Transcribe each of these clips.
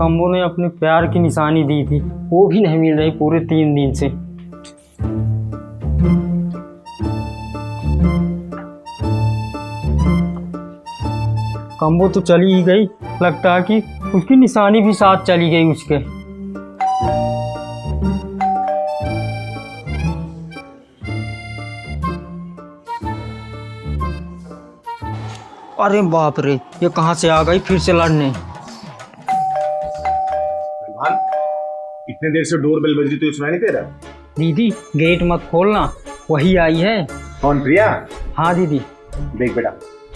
Combo ने अपने प्यार की निशानी दी थी, वो भी नहीं मिल रही पूरे 3 दिन से। कम्बो तो चली ही गई, लगता है कि उसकी निशानी भी साथ चली गई उसके। अरे बाप रे, ये कहाँ से आ गई फिर से लड़ने। इतने देर से डोर बेल बज रही, तो सुनाई नहीं दे रहा? दीदी गेट मत खोलना, वही आई है। कौन, प्रिया? हाँ दीदी। देख बेटा,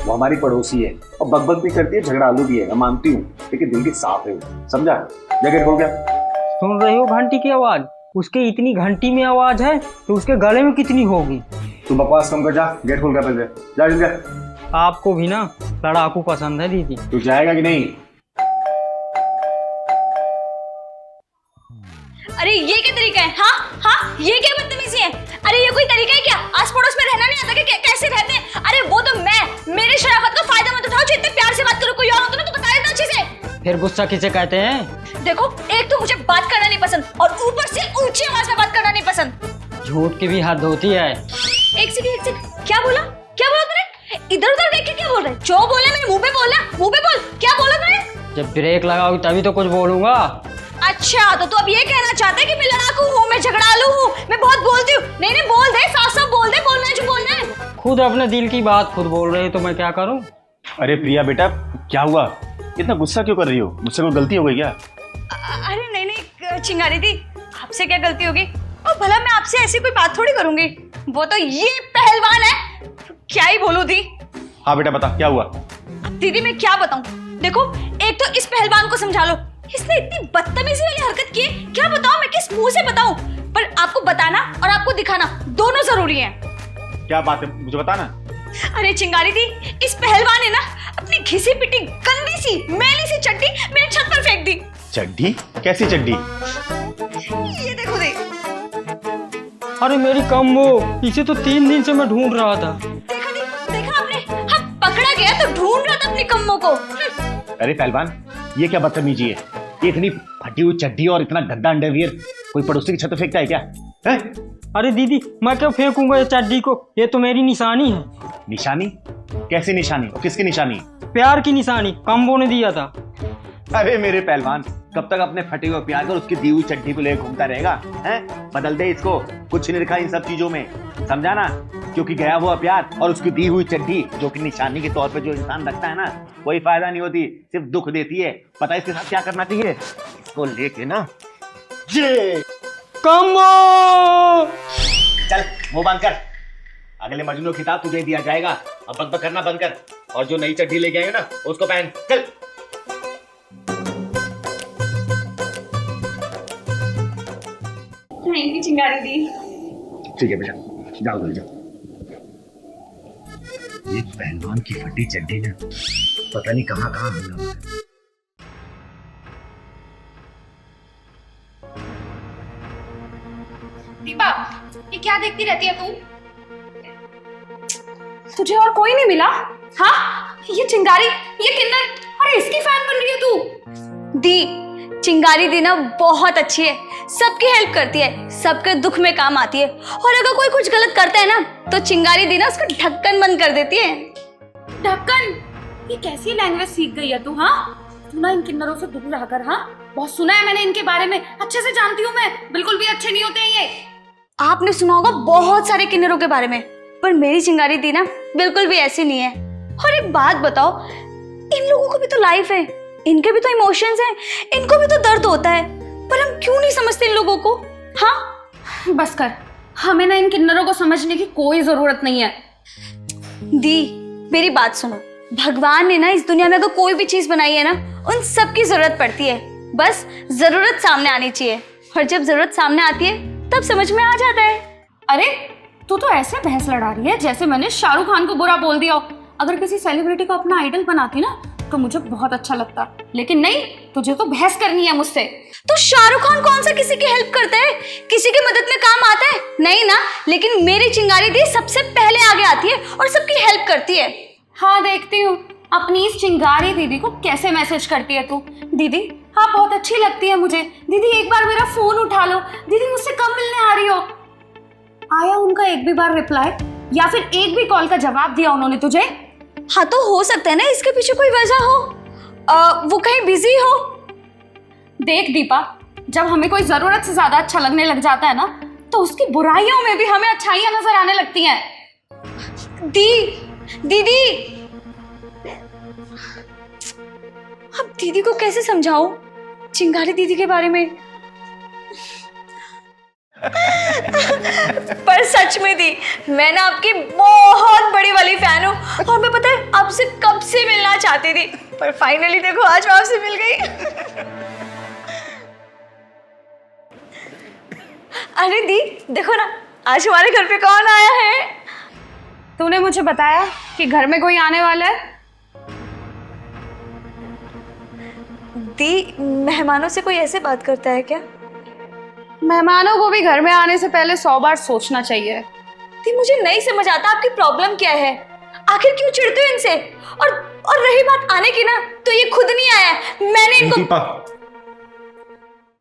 वो हमारी पड़ोसी है और बकबक भी करती है, झगड़ालू भी है, मैं मानती हूँ, लेकिन दिल की साफ है वो, समझा? जा गेट खोल गया। सुन रही हो घंटी की आवाज? उसके इतनी घंटी में आवाज है तो उसके गले में कितनी होगी। तू बकवास कम कर, जा गेट खोल गया पहले, जा जल्दी जा। आपको भी ना लड़ाकू पसंद है दीदी। तू जाएगा कि नहीं? अरे ये क्या तरीका है? हाँ, ये क्या बदतमीजी है? अरे ये कोई तरीका है क्या? आस पड़ोस में रहना नहीं आता क्या? कैसे रहते हैं? अरे वो तो मेरे शराफत का फायदा मत उठाओ, जो इतने प्यार से बात करो। कोई और होता ना तो बता देता अच्छे से। फिर गुस्सा किसे कहते हैं? देखो, एक तो मुझे बात करना नहीं पसंद और ऊपर से ऊंची आवाज में बात करना नहीं पसंद। झूठ की भी हद होती है। एक सेकंड, क्या बोला तूने? इधर उधर देख के क्या बोल रहे? जो बोले मेरे मुंह पे बोलना, मुंह पे बोल। क्या बोला तूने? जब ब्रेक लगाओगी तभी तो कुछ बोलूंगा। अच्छा, तो तू अब ये कहना चाहता है कि मैं लड़ाकू हूँ, मैं झगड़ालू हूँ, मैं बहुत बोलती हूँ? नहीं, बोल दे, साफ बोल दे, बोलना है जो बोलना है। खुद अपने दिल की बात खुद बोल रहे हो तो मैं क्या करूँ? अरे प्रिया बेटा, क्या हुआ? इतना गुस्सा क्यों कर रही हो? मुझसे कोई गलती हो गई क्या? अरे नहीं चिंगारी दी, आपसे क्या गलती होगी? और भला मैं आपसे ऐसी कोई बात थोड़ी करूंगी। वो तो ये पहलवान है, क्या ही बोलूं दी। हाँ बेटा बता, क्या हुआ? दीदी मैं क्या बताऊं? देखो, एक तो इस पहलवान को समझा लो, इसने इतनी बदतमीजी वाली हरकत की है, क्या बताऊं मैं, किस मुंह से बताऊं? पर आपको बताना और आपको दिखाना दोनों जरूरी है। क्या बात है, मुझे बताना। अरे चिंगारी दी, इस पहलवान ने ना अपनी घिसी पिटी गंदी सी मैली सी चड्डी मेरे छत पर फेंक दी। चड्डी? कैसी चड्डी? ये देखो दी। अरे मेरी कम्बो, इसे तो 3 दिन से मैं ढूंढ रहा था। देखा आपने? हम पकड़ा गया तो ढूंढ रहा था अपनी कम्बो को। अरे पहलवान, ये क्या बदतमीजी है? ये इतनी फटी हुई चड्डी और इतना गंदा अंडरवियर कोई पड़ोसी की छत पे फेंकता है क्या? है? अरे दीदी, मैं क्यों फेंकूंगा ये चड्डी को? ये तो मेरी निशानी है। निशानी? कैसी निशानी? और किसकी निशानी? प्यार की निशानी, कम्बो ने दिया था। अरे मेरे पहलवान, कब तक अपने फटे हुए प्यार को उसकी दी हुई चड्डी को लेकर घूमता रहेगा? हैं? बदल दे इसको, कुछ नहीं लिखा इन सब चीजों में, समझा ना? क्योंकि गया हुआ प्यार और उसकी दी हुई चड्डी जो कि निशानी के तौर पे जो इंसान रखता है ना, कोई फायदा नहीं होती, सिर्फ दुख देती है। पता है इसके साथ क्या करना चाहिए? इसको लेके ना ये कम्बो, चल मुंह बंद कर, अगले मजनू खिताब तुझे दिया जाएगा। अब बकबक करना बंद कर और जो नई चड्डी लेके आए ना उसको पहन, चल। चिंगारी दी, ठीक है बेटा, जाओ घर जाओ। ये पहलवान की फटी चड्डी ना पता नहीं कहाँ कहाँ मिला। दीपा, ये क्या देखती रहती है तू? तुझे और कोई नहीं मिला? हाँ, ये चिंगारी, ये किन्नर, अरे इसकी फैन बन रही है तू? दी, चिंगारी दी ना बहुत अच्छी है, सबकी हेल्प करती है, सबके दुख में काम आती है, और अगर कोई कुछ गलत करता है ना तो चिंगारी दी ना उसका ढक्कन बंद कर देती है। ढक्कन? ये कैसी लैंग्वेज सीख गई है तू? हाँ, तू ना इन किन्नरों से दूर रहकर, हाँ, बहुत सुना है मैंने इनके बारे में, अच्छे से जानती हूँ मैं, बिल्कुल भी अच्छे नहीं होते हैं ये। आपने सुना होगा बहुत सारे किन्नरों के बारे में, पर मेरी चिंगारी दी ना बिल्कुल भी ऐसी नहीं है। और एक बात बताओ, इन लोगों को भी तो लाइफ है, इनके भी तो इमोशंस हैं, इनको भी तो दर्द होता है, पर हम क्यों नहीं समझते इन लोगों को? हाँ बस कर, हमें ना इन किन्नरों को समझने की कोई जरूरत नहीं है। दी मेरी बात सुनो, भगवान ने ना इस दुनिया में अगर कोई भी चीज बनाई है ना, उन सब की जरूरत पड़ती है, बस जरूरत सामने आनी चाहिए, और जब जरूरत सामने आती है तब समझ में आ जाता है। अरे तू तो ऐसे बहस लड़ा रही है जैसे मैंने शाहरुख खान को बुरा बोल दिया हो। अगर किसी सेलिब्रिटी को अपना आइडल बनाती ना तो मुझे बहुत अच्छा लगता, लेकिन नहीं, तुझे तो बहस करनी है मुझसे। तो शाहरुख खान कौन सा किसी की हेल्प करता है, किसी की मदद में काम आता है? नहीं ना, लेकिन मेरी चिंगारी दी सबसे पहले आगे आती है और सबकी हेल्प करती है। हाँ देखती हूँ अपनी इस चिंगारी दीदी को कैसे मैसेज करती है तू। दीदी आप बहुत अच्छी लगती है मुझे। दीदी एक बार मेरा फोन उठा लो, दीदी मुझसे कब मिलने आ रही हो? आया उनका एक भी बार रिप्लाई या फिर एक भी कॉल का जवाब दिया उन्होंने तुझे? हाँ तो हो सकता है ना इसके पीछे कोई वजह हो, वो कहीं बिजी हो। देख दीपा, जब हमें कोई जरूरत से ज्यादा अच्छा लगने लग जाता है ना, तो उसकी बुराइयों में भी हमें अच्छाइयां नजर आने लगती हैं। दीदी अब दीदी को कैसे समझाऊं चिंगारी दीदी के बारे में? पर सच में दी, मैं ना आपकी बहुत बड़ी वाली फैन हूँ और मैं पता है आपसे कब से मिलना चाहती थी, पर फाइनली देखो आज मैं आपसे मिल गई। अरे दी देखो ना, आज हमारे घर पे कौन आया है? तूने मुझे बताया कि घर में कोई आने वाला है। दी मेहमानों से कोई ऐसे बात करता है क्या? मेहमानों को भी घर में आने से पहले 100 बार सोचना चाहिए। दी मुझे नहीं समझ आता आपकी प्रॉब्लम क्या है, आखिर क्यों चिढ़ते हो इनसे? और रही बात आने की ना, तो ये खुद नहीं आया, मैंने इनको। दीपा,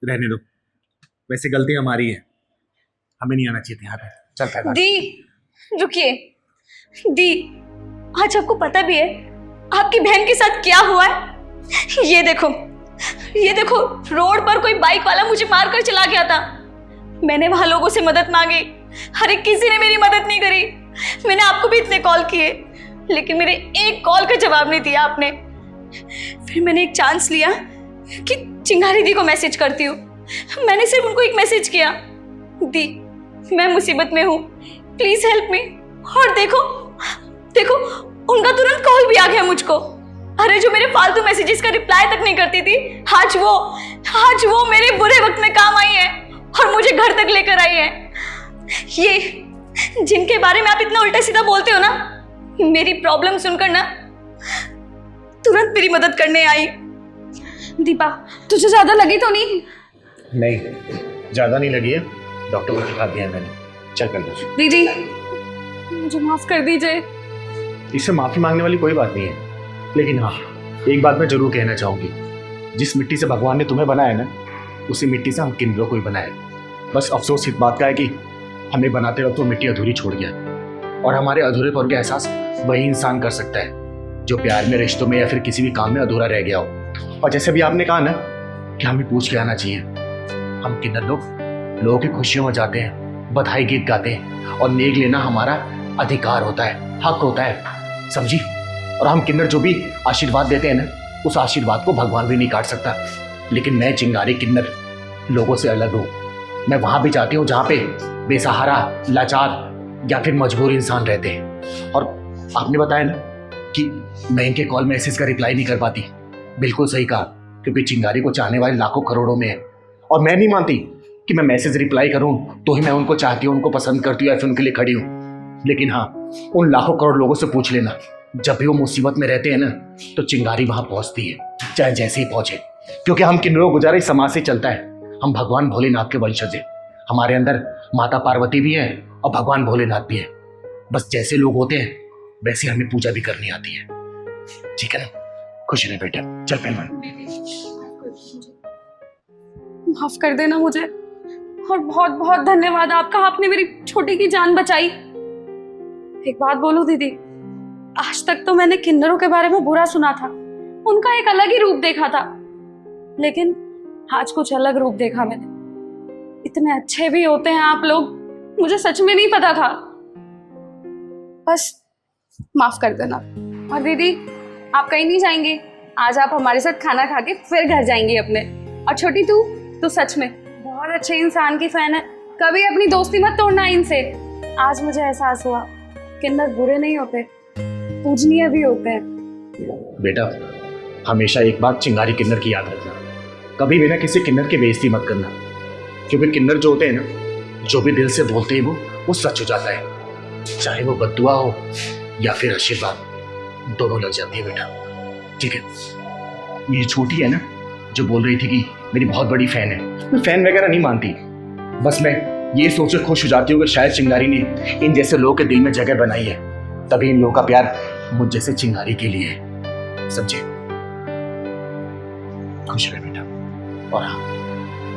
रहने दो, वैसे गलती हमारी है, हमें नहीं आना चाहिए था यहाँ पे। चल पैदा। दी रुकिए, दी आज आपको पता भी है आपकी बहन के साथ क्या हुआ है? ये देखो रोड पर कोई बाइक वाला मुझे मार कर चला गया था। मैंने वहां लोगों से मदद मांगी, हर एक किसी ने मेरी मदद नहीं करी। मैंने आपको भी इतने कॉल किए, लेकिन मेरे एक कॉल का जवाब नहीं दिया आपने। फिर मैंने एक चांस लिया कि चिंगारी दी को मैसेज करती हूँ। मैंने सिर्फ उनको एक मैसेज किया, दी मैं मुसीबत में हूँ, प्लीज हेल्प मी। और देखो उनका तुरंत कॉल भी आ गया मुझको। अरे जो मेरे फालतू मैसेजेस का रिप्लाई तक नहीं करती थी, आज वो मेरे बुरे वक्त में काम आई है और मुझे घर तक लेकर आई है। ये जिनके बारे में आप इतना उल्टा सीधा बोलते हो ना, मेरी प्रॉब्लम सुनकर ना तुरंत मेरी मदद करने आई। दीपा तुझे ज्यादा लगी तो नहीं? नहीं, ज्यादा नहीं लगी है, डॉक्टर को दिखा दिया है मैंने। चल कर दो। दीदी मुझे माफ कर दीजिए। इससे माफी मांगने वाली कोई बात नहीं है, लेकिन हाँ एक बात मैं जरूर कहना चाहूंगी, जिस मिट्टी से भगवान ने तुम्हें बनाया ना, उसी मिट्टी से हम किन्नरों को ही बनाया। बस अफसोस इस बात का है कि हमें बनाते वक्त वो मिट्टी अधूरी छोड़ गया, और हमारे अधूरेपन का एहसास वही इंसान कर सकता है जो प्यार में, रिश्तों में या फिर किसी भी काम में अधूरा रह गया हो। और जैसे भी आपने कहा ना कि हमें पूछ के आना चाहिए, हम किन्नर लोगों की खुशियों में जाते हैं, बधाई गीत गाते हैं, और नेक लेना हमारा अधिकार होता है, हक होता है, समझी? और हम किन्नर जो भी आशीर्वाद देते हैं ना, उस आशीर्वाद को भगवान भी नहीं काट सकता। लेकिन मैं चिंगारी किन्नर लोगों से अलग हूँ। मैं वहाँ भी जाती हूँ जहाँ पे बेसहारा, लाचार या फिर मजबूर इंसान रहते हैं। और आपने बताया ना कि मैं इनके कॉल मैसेज का रिप्लाई नहीं कर पाती, बिल्कुल सही कहा, क्योंकि चिंगारी को चाहने वाले लाखों करोड़ों में है। और मैं नहीं मानती कि मैं मैसेज रिप्लाई करूँ तो ही मैं उनको चाहती हूँ, उनको पसंद करती हूँ या फिर उनके लिए खड़ी हूँ। लेकिन हाँ, उन लाखों करोड़ लोगों से पूछ लेना, जब भी वो मुसीबत में रहते हैं ना, तो चिंगारी वहां पहुंचती है, चाहे जैसे ही पहुंचे, क्योंकि हम किन्नरों गुजारा इस समाज से चलता है। हम भगवान भोलेनाथ के वंशज हैं, हमारे अंदर माता पार्वती भी है और भगवान भोलेनाथ भी है। बस जैसे लोग होते हैं वैसे हमें पूजा भी करनी आती है, ठीक है ना? खुश रहे बेटा, चल पहलवान। माफ कर देना मुझे, और बहुत बहुत धन्यवाद आपका, आपने मेरी छोटी की जान बचाई। एक बात बोलूं दीदी, आज तक तो मैंने किन्नरों के बारे में बुरा सुना था, उनका एक अलग ही रूप देखा था, लेकिन आज कुछ अलग रूप देखा मैंने। इतने अच्छे भी होते हैं आप लोग, मुझे सच में नहीं पता था। बस माफ कर देना। और दीदी आप कहीं नहीं जाएंगे, आज आप हमारे साथ खाना खा के फिर घर जाएंगी अपने। और छोटी तू सच में बहुत अच्छे इंसान की फैन है, कभी अपनी दोस्ती मत तोड़ना इनसे। आज मुझे एहसास हुआ किन्नर बुरे नहीं होते, पूजनीय भी होते हैं। बेटा हमेशा एक बात चिंगारी किन्नर की याद रखना, कभी भी ना किसी किन्नर की बेइज्जती मत करना, क्योंकि किन्नर जो होते हैं ना, जो भी दिल से बोलते हैं वो सच हो जाता है, चाहे वो बद्दुआ हो या फिर आशीर्वाद, दोनों लग जाती है बेटा, ठीक है? ये छोटी है ना जो बोल रही थी कि मेरी बहुत बड़ी फैन है, मैं फैन वगैरह नहीं मानती, बस मैं ये सोच के खुश हो जाती हूँ कि शायद चिंगारी ने इन जैसे लोगों के दिल में जगह बनाई है, तभी इन लोगों का प्यार मुझ जैसे चिंगारी के लिए है, समझे? खुश रहे बेटा। और हाँ,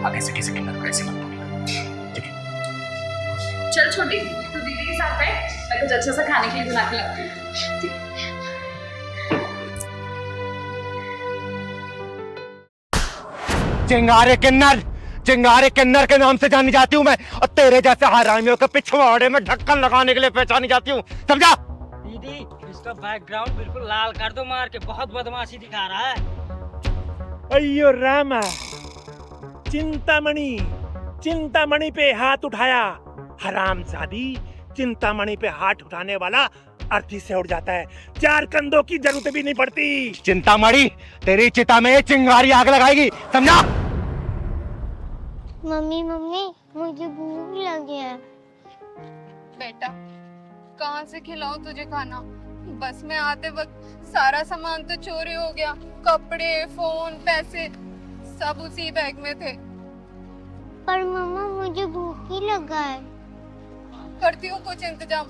आगे से किसी किन्नर को ऐसे मत बोलना, ठीक है? चल छोटी, तू दीदी के साथ बैठ, मैं कुछ अच्छा सा खाने के लिए बना के लाती हूँ। चिंगारे किन्नर के नाम से जानी जाती हूँ मैं, और तेरे जैसे हरामियों के पिछवाड़े में ढक्कन लगाने के लिए पहचानी जाती हूँ, समझा? दीदी इसका बैकग्राउंड बिल्कुल लाल कर दो मार के, बहुत बदमाशी दिखा रहा है। अयो रामा, चिंतामणि चिंतामणि पे हाथ उठाया। हरामजादी, चिंतामणि पे हाथ उठाने वाला अर्थी से उड़ जाता है, चार कंधों की जरूरत भी नहीं पड़ती। चिंतामणि, तेरी चिता में चिंगारी आग लगाएगी, समझा? मम्मी मम्मी, मुझे भूख लगी है। बेटा, कहाँ से खिलाऊं तुझे खाना? बस में आते वक्त सारा सामान तो चोरी हो गया, कपड़े, फोन, पैसे सब उसी बैग में थे। पर मम्मा मुझे भूख ही लगा है। करती हूँ कुछ इंतजाम।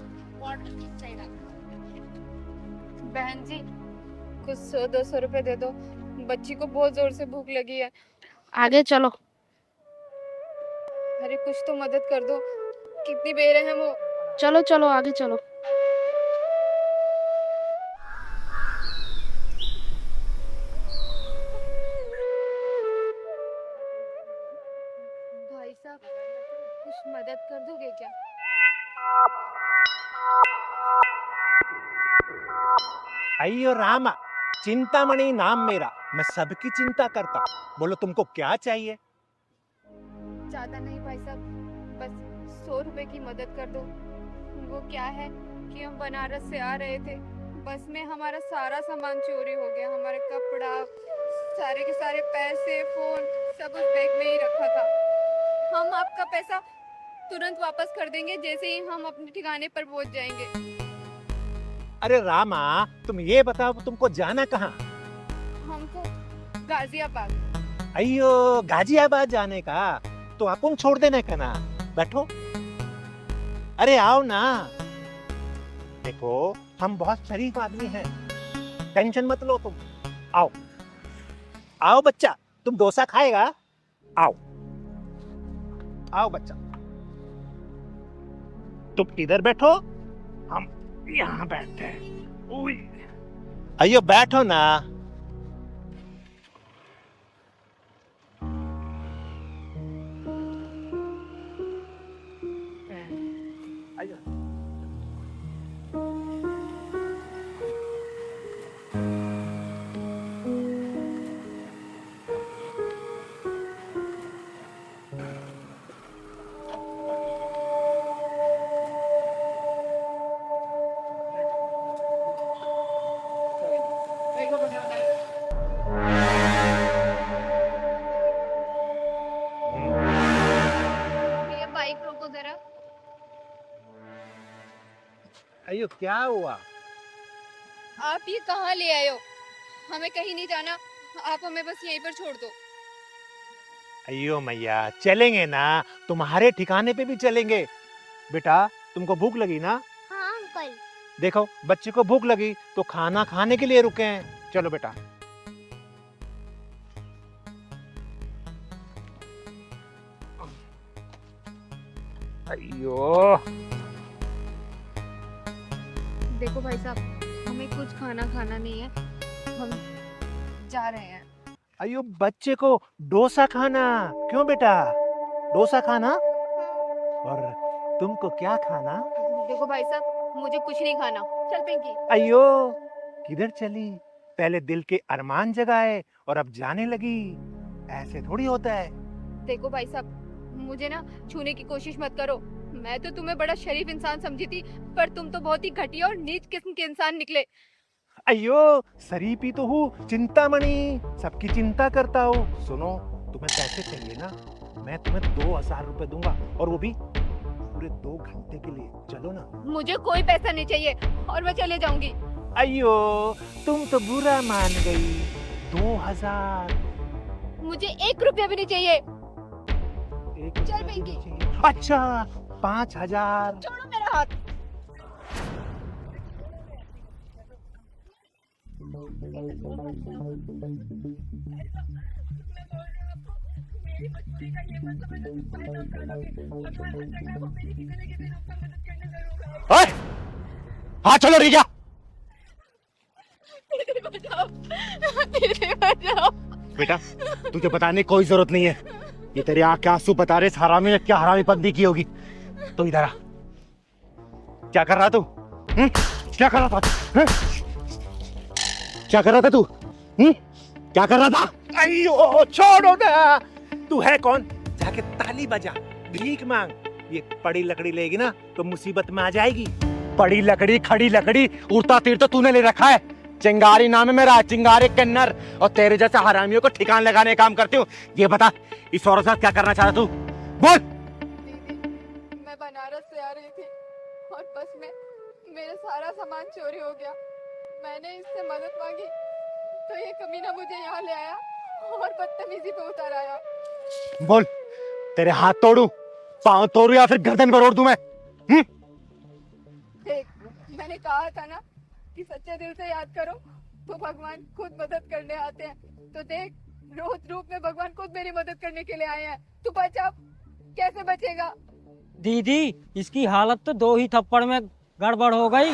बहन जी, कुछ 100-200 रुपए दे दो, बच्ची को बहुत जोर से भूख लगी है। आगे चलो। अरे कुछ तो मदद कर दो, कितनी बेरहम हो। चलो चलो आगे चलो। भाई साहब, कुछ मदद कर दोगे क्या? अयो रामा, चिंतामणि नाम मेरा, मैं सबकी चिंता करता। बोलो तुमको क्या चाहिए? ज्यादा नहीं भाई साहब, बस 100 रुपए की मदद कर दो। वो क्या है कि हम बनारस से आ रहे थे, बस में हमारा सारा सामान चोरी हो गया। हमारे कपड़ा, सारे के सारे पैसे, फोन सब उस बैग में ही रखा था। हम आपका पैसा तुरंत वापस कर देंगे जैसे ही हम अपने ठिकाने पर पहुंच जाएंगे। अरे रामा, तुम ये बताओ तुमको जाना कहाँ? हमको गाजियाबाद। अयो, गाजियाबाद जाने का तो अपन छोड़ देने का ना, बैठो। अरे आओ ना, देखो हम बहुत शरीफ आदमी हैं, टेंशन मत लो तुम। आओ आओ बच्चा, तुम डोसा खाएगा? आओ आओ बच्चा, तुम इधर बैठो, हम यहाँ बैठते हैं। अयो बैठो ना। ये बाइक रोको जरा। अयो क्या हुआ? आप ये कहाँ ले आए हो? हमें कहीं नहीं जाना, आप हमें बस यहीं पर छोड़ दो। अयो मैया, चलेंगे ना, तुम्हारे ठिकाने पे भी चलेंगे। बेटा तुमको भूख लगी ना? हाँ अंकल। देखो बच्चे को भूख लगी तो खाना खाने के लिए रुके हैं। चलो बेटा। अयो, देखो भाई साहब, हमें कुछ खाना खाना नहीं है, हम जा रहे हैं। अयो बच्चे को डोसा खाना। क्यों बेटा, डोसा खाना? और तुमको क्या खाना? देखो भाई साहब, मुझे कुछ नहीं खाना। चल पिंकी। अयो किधर चली? पहले दिल के अरमान जगाए और अब जाने लगी, ऐसे थोड़ी होता है। देखो भाई साहब, मुझे ना छूने की कोशिश मत करो। मैं तो तुम्हें बड़ा शरीफ इंसान समझी थी, पर तुम तो बहुत ही घटिया और नीच किस्म के इंसान निकले। अयो शरीफ ही तो हूँ, चिंतामणि, सबकी चिंता करता हूँ। सुनो, तुम्हें पैसे चाहिए ना? मैं तुम्हें 2000 रुपए दूंगा, और वो भी पूरे 2 घंटे के लिए। चलो ना। मुझे कोई पैसा नहीं चाहिए और मैं चले जाऊंगी। अयो तुम तो बुरा मान गई। 2000? मुझे 1 रुपया भी नहीं चाहिए। एक चल रुपया भी पिंकी। नहीं चाहिए। अच्छा 5000। छोड़ो मेरा हाथ। ओए, हाँ चलो रिया। बेटा तुझे बताने की कोई जरूरत नहीं है, ये तेरे आंख के आंसू बता रहे इस हरामी ने क्या हरामी बंदी की होगी। तो इधर आ, क्या कर रहा तू? क्या कर रहा था? क्या कर रहा था तू? क्या कर रहा था? अयो छोड़ो ना, तू है कौन? जाके ताली बजा, भीख मांग। ये पड़ी लकड़ी लेगी ना तो मुसीबत में आ जाएगी। पड़ी लकड़ी खड़ी लकड़ी उड़ता तीर तो तूने ले रखा है। चिंगारी नाम है मेरा, चिंगारी किन्नर, और तेरे जैसे हरामियों को ठिकान लगाने का काम करती हूँ। ये बता इस औरत के साथ क्या करना चाहता तू? बोल। दीदी, मैं बनारस से आ रही थी और बस में मेरा सारा सामान चोरी हो गया। मैंने इससे मदद मांगी तो ये कमीना मुझे यहाँ ले आया और बदतमीजी पे उतर आया। बोल, तेरे हाथ तोड़ू, पांव तोड़ू या फिर गर्दन पर ओढ़ दूं मैं? देख, मैंने कहा था ना कि सच्चे दिल से याद करो तो भगवान खुद मदद करने आते हैं। तो देख, रोज रूप में भगवान खुद मेरी मदद करने के लिए आए हैं। तू बचा, कैसे बचेगा? दीदी इसकी हालत तो 2 ही थप्पड़ में गड़बड़ हो गई।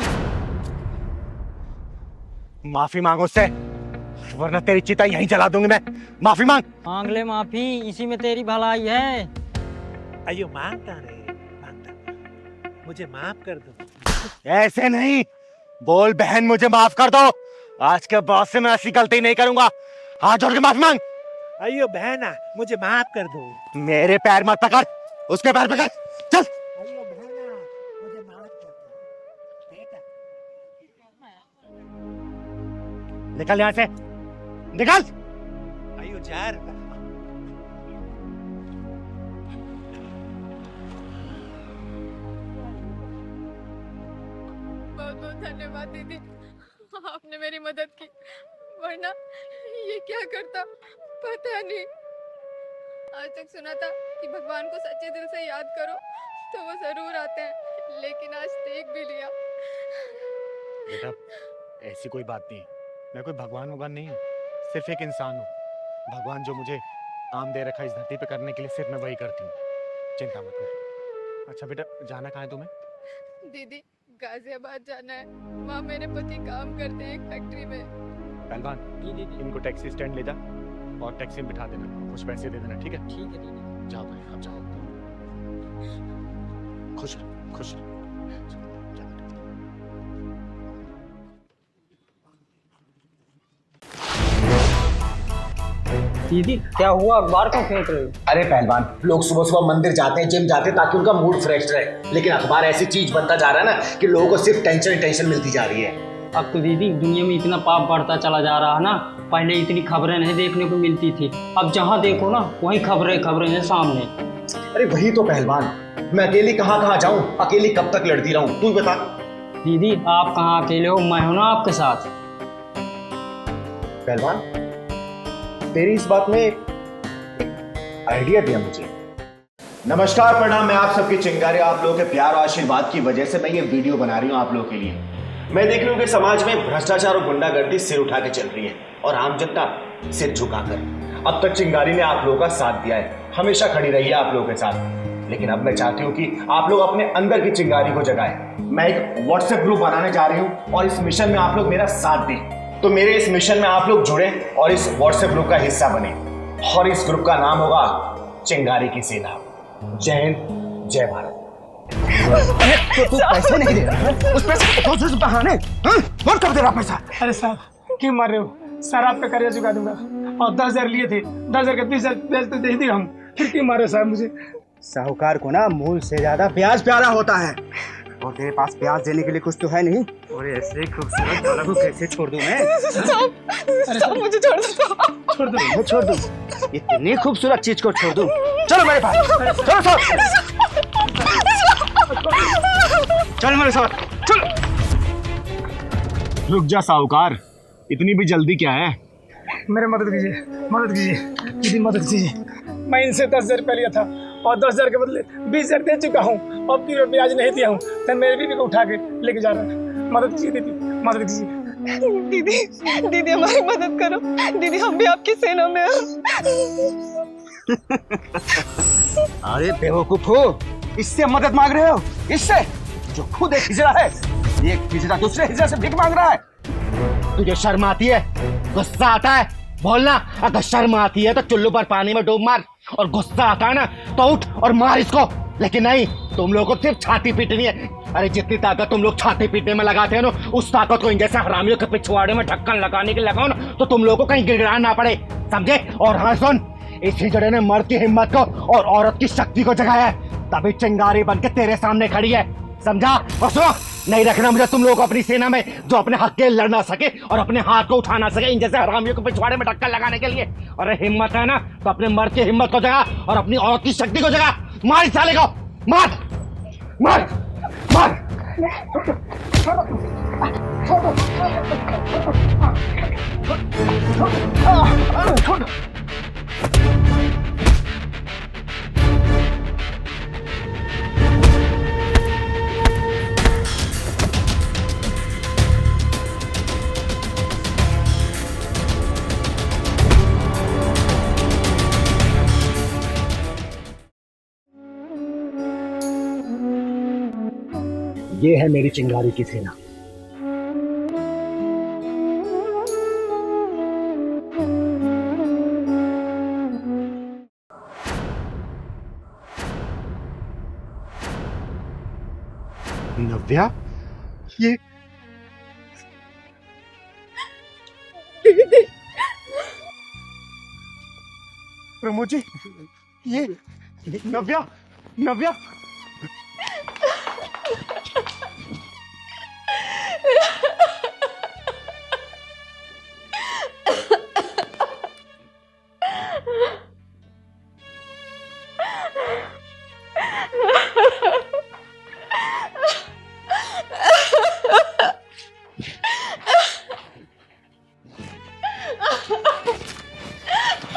माफी मांगो उससे, वरना तेरी चिता यहीं जला दूंगी मैं। माफी मांग। मांग ले माफी, इसी में तेरी भलाई है। अयो मांगता रे, मांगता, मुझे माफ कर दो। ऐसे नहीं बोल, बहन मुझे माफ कर दो, आज के बाद से मैं ऐसी गलती नहीं करूंगा। हाथ जोड़ के माफी मांग। अयो बहना, मुझे माफ कर दो। मेरे पैर मत पकड़, उसके पैर पकड़, चल। अयो बहना, मुझे माफ कर दो बेटा। निकल यहाँ से, निकल। अयो जार, बहुत बहुत धन्यवाद दीदी, आपने मेरी मदद की, वरना ये क्या करता पता नहीं। आज तक सुना था कि भगवान को सच्चे दिल से याद करो तो वो जरूर आते हैं, लेकिन आज देख भी लिया। बेटा ऐसी कोई बात नहीं है, मैं कोई भगवान नहीं हूँ, सिर्फ एक इंसान हूँ। भगवान जो मुझे काम दे रखा है इस धरती पे करने के लिए, सिर्फ मैं वही करती हूँ, चिंता मत कर। अच्छा बेटा, जाना कहाँ है तुम्हें? दीदी, गाजियाबाद जाना है, वहाँ मेरे पति काम करते हैं एक फैक्ट्री में। पहलवान, इनको टैक्सी स्टैंड ले जा और टैक्सी में बिठा देना, कुछ पैसे दे देना, ठीक है? ठीक है दीदी। जाओ भाई, अब जाओ। खुश रहो, खुश रहो। दीदी क्या हुआ, अखबार क्यों फेंक रहे हो? अरे पहलवान, लोग सुबह सुबह मंदिर जाते हैं, जिम जाते हैं ताकि उनका मूड फ्रेश रहे, लेकिन अखबार ऐसी चीज बनता जा रहा है ना कि लोगों को सिर्फ टेंशन ही टेंशन मिलती जा रही है। अब तो दीदी दुनिया में इतना पाप बढ़ता चला जा रहा है ना, पहले इतनी खबरें नहीं देखने को मिलती थी, अब जहाँ देखो ना वही खबरें हैं सामने। अरे वही तो पहलवान, मैं अकेली कहाँ कहाँ जाऊँ, अकेली कब तक लड़ती रहूँ, तू ही बता। दीदी आप कहाँ अकेले हो, मैं हूं ना आपके साथ। पहलवान, तेरी इस बात में एक आइडिया दिया मुझे। नमस्कार, प्रणाम, मैं आप सबकी चिंगारी, आप लोगों के प्यार और आशीर्वाद की वजह से मैं ये वीडियो बना रही हूँ आप लोगों के लिए। मैं देख रही हूँ कि समाज में भ्रष्टाचार और गुंडागर्दी सिर उठा के चल रही है और आम जनता सिर झुकाकर। अब तक चिंगारी ने आप लोगों का साथ दिया है, हमेशा खड़ी रही है आप लोगों के साथ, लेकिन अब मैं चाहती हूँ कि आप लोग अपने अंदर की चिंगारी को जगाएं। मैं एक व्हाट्सएप ग्रुप बनाने जा रही हूँ और इस मिशन में आप लोग मेरा साथ दें। तो मेरे इस मिशन में आप लोग जुड़े और इस व्हाट्सएप ग्रुप का हिस्सा बने, और इस ग्रुप का नाम होगा चिंगारी की सेना। जय हिंद, जय भारत। तो तू पैसे नहीं दे रहा, उस पैसे को दूसरे से बहाने कौन कर दे रहा पैसा? अरे साहब क्यों मार रहे हो? सर आपका कर्जा चुका दूंगा, और 10,000 लिए थे, 10,000 का 20,000 तो दे दिया हम, फिर क्यों मारे साहब मुझे? साहूकार को ना मूल से ज्यादा ब्याज प्यारा होता है, और तेरे पास ब्याज देने के लिए कुछ तो है नहीं। और ऐसे खूबसूरत वाला को कैसे छोड़ दूं मैं? साहब मुझे छोड़ दो, छोड़ दूं, मैं छोड़ दूं, इतनी खूबसूरत चीज को छोड़ दूं? चलो मेरे पास, चलो चल मेरे साथ, चल। रुक जा साहूकार, इतनी भी जल्दी क्या है? मेरे मदद कीजिए, मदद कीजिए दीदी, मदद कीजिए। मैं इनसे 10,000 रुपया लिया था और 10,000 के बदले 20,000 दे चुका हूँ, और फिर ब्याज नहीं दिया हूँ, तो मेरे बीवी को उठा के लेके जा रहा है। मदद कीजिए दीदी, मदद कीजिए। दीदी दीदी हमारी मदद करो, दीदी हम भी आपकी सेना में हैं। अरे बेवकूफ हो, इससे मदद मांग रहे हो? इससे जो खुद एक हिजड़ा है, एक हिजड़ा दूसरे हिजड़ा से भीख मांग रहा है। तुझे शर्म आती है? गुस्सा आता है? बोलना। अगर शर्म आती है तो चुल्लू पर पानी में डूब मार, और गुस्सा आता है ना तो उठ और मार इसको। लेकिन नहीं, तुम लोगों को सिर्फ छाती पीटनी है। अरे जितनी ताकत तुम लोग छाती पीटने में लगाते हैं ना, उस ताकत को इन जैसे हरामियों के पिछवाड़े में ढक्कन लगाने के लगाओ ना, तो तुम लोगों को कहीं गिड़गिड़ाना ना पड़े, समझे? और हाँ सुन, इस हिजड़े ने मर्द की हिम्मत को और औरत की शक्ति को जगाया है, तभी चिंगारी बन के तेरे सामने खड़ी है, समझा? और सुनो, नहीं रखना मुझे तुम लोग अपनी सेना में जो अपने हक के लड़ ना सके और अपने हाथ को उठा ना सके इन जैसे हरामियों को पिछवाड़े में ढक्कन लगाने के लिए। और हिम्मत है ना तो अपने मर्द की हिम्मत को जगा और अपनी औरत की शक्ति को जगा। मार इस साले को, मार मार मार। ये है मेरी चिंगारी की सेना। नव्या, ये प्रमोद जी, ये नव्या नव्या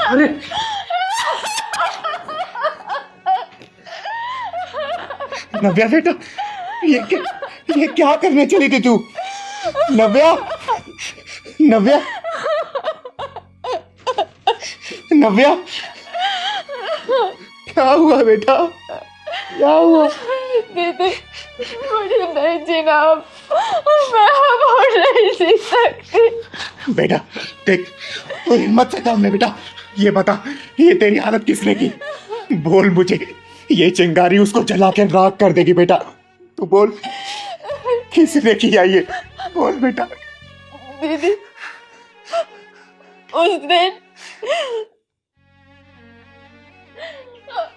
अरे नव्या बेटा, ये क्या करने चली थी तू? नव्या नव्या नव्या, क्या हुआ बेटा, क्या हुआ? दीदी मुझे नहीं जीना अब, मैं अब और नहीं जी सकती। बेटा देख, तू हिम्मत से काम ले बेटा। ये बता, ये तेरी हालत किसने की? बोल मुझे, ये चिंगारी उसको जला के राख कर देगी बेटा। तू बोल, किसने किया ये? बोल बेटा। दीदी उस दिन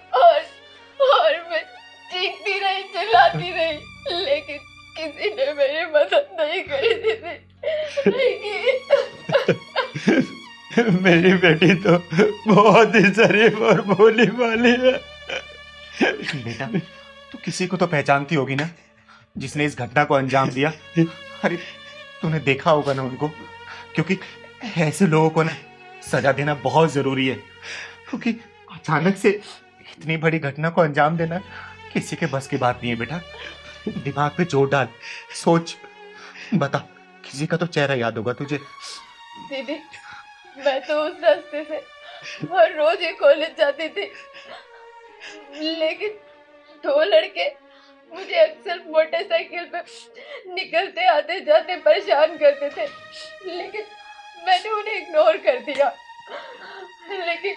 और मैं चीखती रही, चिल्लाती रही, लेकिन किसी ने मेरी मदद नहीं करी दीदी। मेरी बेटी तो बहुत ही शरीफ और भोली भाली है। बेटा, तू किसी को तो पहचानती होगी ना जिसने इस घटना को अंजाम दिया? अरे तूने देखा होगा ना उनको, क्योंकि ऐसे लोगों को ना सजा देना बहुत जरूरी है, क्योंकि अचानक से इतनी बड़ी घटना को अंजाम देना किसी के बस की बात नहीं है बेटा। दिमाग पे जोर डाल, सोच, बता, किसी का तो चेहरा याद होगा तुझे। दीदी मैं तो उस रास्ते से हर रोज ही कॉलेज जाती थी, लेकिन दो लड़के मुझे अक्सर मोटरसाइकिल पे निकलते आते जाते परेशान करते थे, लेकिन मैंने उन्हें इग्नोर कर दिया। लेकिन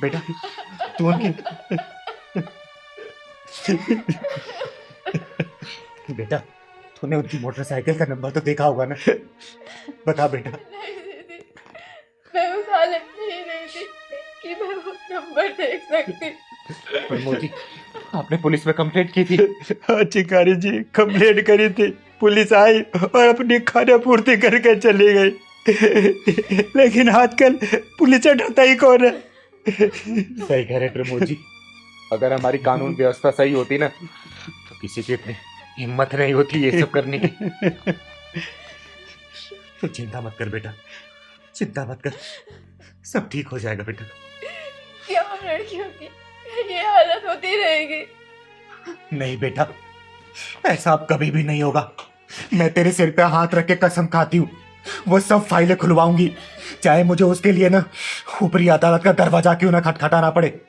बेटा तू उनकी बेटा तूने उनकी मोटरसाइकिल का नंबर तो देखा होगा ना? बता बेटा। नहीं दीदी, मैं उस हालत में ही नहीं थी कि मैं वो नंबर देख सकती। प्रमोद जी, आपने पुलिस में कंप्लेंट की थी? हाँ चिंगारी जी, कंप्लेंट करी थी, पुलिस आई और अपनी खाना पूर्ति करके चली गई। लेकिन आजकल पुलिस से डरता ही कौन है? सही कह रहे प्रमोद जी, अगर हमारी कानून व्यवस्था सही होती ना तो किसी की इतनी हिम्मत नहीं होती ये सब करने की। तो चिंता मत कर बेटा, चिंता मत कर, सब ठीक हो जाएगा बेटा। क्या हम लड़कियों की ये हालत होती रहेगी? नहीं बेटा, ऐसा अब कभी भी नहीं होगा। मैं तेरे सिर पे हाथ रख के कसम खाती हूँ, वो सब फाइलें खुलवाऊंगी, चाहे मुझे उसके लिए ना ऊपरी अदालत का दरवाजा क्यों ना खटखटाना पड़े।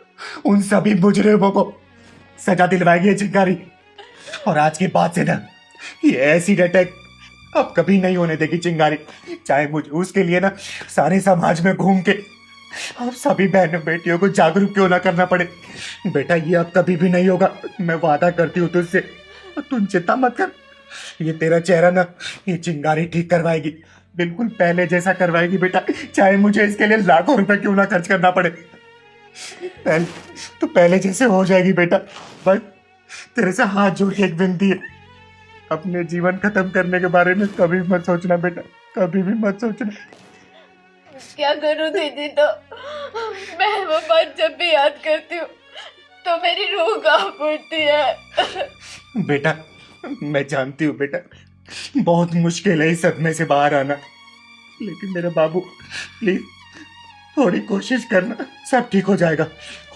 उन सभी मुजरिमों को सजा दिलवाएगी ये चिंगारी। और आज के बाद से ना ये एसिड अटैक अब कभी नहीं होने देगी चिंगारी, चाहे मुझे उसके लिए ना सारे समाज में घूम के अब सभी बहनों बेटियों को जागरूक क्यों ना करना पड़े। बेटा ये अब कभी भी नहीं होगा, मैं वादा करती हूँ तुझसे, तुम चिंता मत कर। ये तेरा चेहरा ना ये चिंगारी ठीक करवाएगी, बिल्कुल पहले जैसा करवाएगी बेटा, चाहे मुझे इसके लिए लाखों रुपए क्यों ना खर्च करना पड़े। पहले जैसे हो जाएगी बेटा। बस तेरे से हाथ जोड़ के एक विनती है, अपने जीवन खत्म करने के बारे में कभी मत सोचना बेटा, कभी भी मत सोचना। क्या करूं दीदी, तो मैं वो बात जब भी याद करती हूँ तो मेरी रूह कांप उठती है। बेटा मैं जानती हूँ बेटा, बहुत मुश्किल है इस सदमे से बाहर आना, लेकिन मेरे बाबू प्लीज थोड़ी कोशिश करना, सब ठीक हो जाएगा।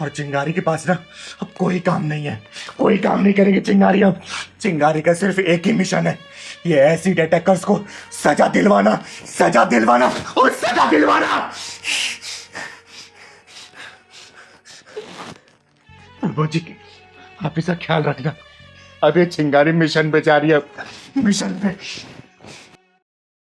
और चिंगारी के पास ना अब कोई काम नहीं है, कोई काम नहीं करेगी चिंगारी। अब चिंगारी का सिर्फ एक ही मिशन है, ये एसिड अटैकर्स को सजा दिलवाना, सजा दिलवाना और सजा दिलवाना। प्रभु जी आप इसका ख्याल रखना, अब ये चिंगारी मिशन पे जा रही है, मिशन पे।